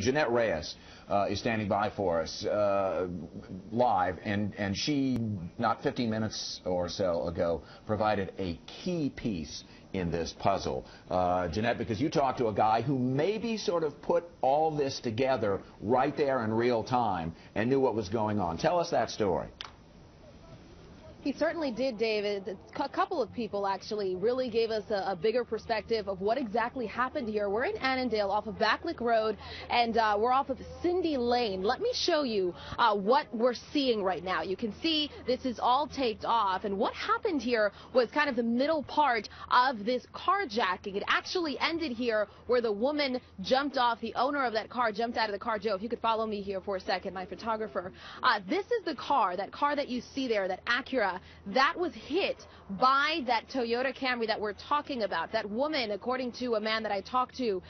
Jeanette Reyes is standing by for us live, and she, not 15 minutes or so ago, provided a key piece in this puzzle. Jeanette, because you talked to a guy who maybe sort of put all this together right there in real time and knew what was going on. Tell us that story. He certainly did, David. A couple of people actually really gave us a bigger perspective of what exactly happened here. We're in Annandale off of Backlick Road, and we're off of Cindy Lane. Let me show you what we're seeing right now. You can see this is all taped off, and what happened here was kind of the middle part of this carjacking. It actually ended here where the woman jumped off. The owner of that car jumped out of the car. Joe, if you could follow me here for a second, my photographer. This is the car that you see there, that Acura. That was hit by that Toyota Camry that we're talking about. That woman, according to a man that I talked to,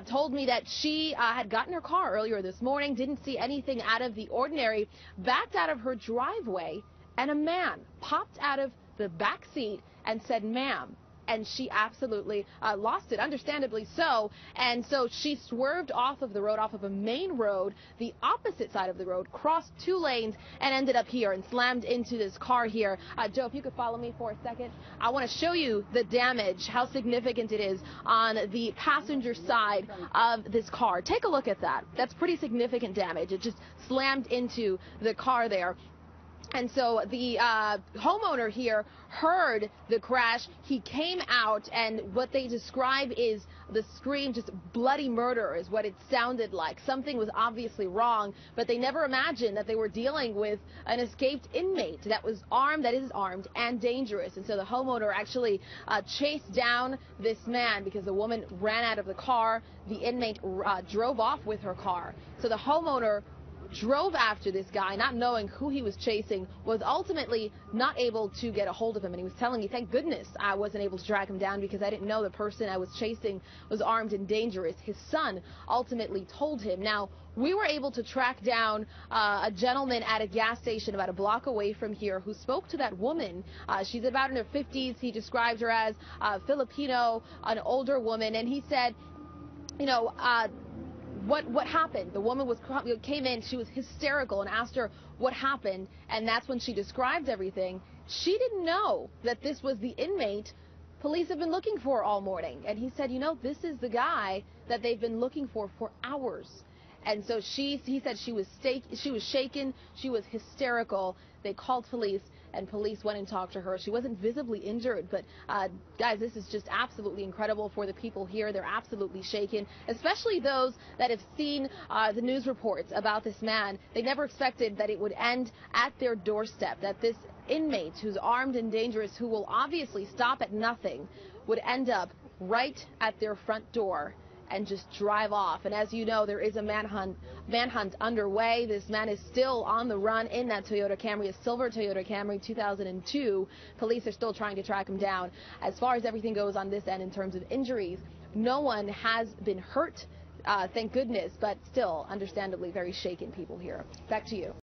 told me that she had gotten her car earlier this morning, didn't see anything out of the ordinary, backed out of her driveway, and a man popped out of the back seat and said, "Ma'am." And she absolutely lost it, understandably so. And so she swerved off of the road, off of a main road, the opposite side of the road, crossed 2 lanes, and ended up here and slammed into this car here. Joe, if you could follow me for a second, I want to show you the damage, how significant it is on the passenger side of this car. Take a look at that. That's pretty significant damage. It just slammed into the car there. And so the homeowner here heard the crash. He came out, and what they describe is the scream, just bloody murder is what it sounded like. Something was obviously wrong, but they never imagined that they were dealing with an escaped inmate that was armed, that is armed and dangerous. And so the homeowner actually chased down this man because the woman ran out of the car. The inmate drove off with her car. So the homeowner drove after this guy, not knowing who he was chasing, was ultimately not able to get a hold of him. And he was telling me, thank goodness I wasn't able to track him down because I didn't know the person I was chasing was armed and dangerous. His son ultimately told him. Now, we were able to track down a gentleman at a gas station about a block away from here who spoke to that woman. She's about in her 50s. He described her as Filipino, an older woman, and he said, you know, what happened? The woman came in, she was hysterical, and asked her what happened, and that's when she described everything. She didn't know that this was the inmate police have been looking for all morning. And he said, you know, this is the guy that they've been looking for hours. And so he said she was shaken, she was hysterical. They called police, and police went and talked to her. She wasn't visibly injured, but guys, this is just absolutely incredible for the people here. They're absolutely shaken, especially those that have seen the news reports about this man. They never expected that it would end at their doorstep, that this inmate who's armed and dangerous, who will obviously stop at nothing, would end up right at their front door and just drive off. And as you know, there is a manhunt underway. This man is still on the run in that Toyota Camry, a silver Toyota Camry, 2002. Police are still trying to track him down. As far as everything goes on this end in terms of injuries, no one has been hurt, thank goodness, but still, understandably, very shaken people here. Back to you.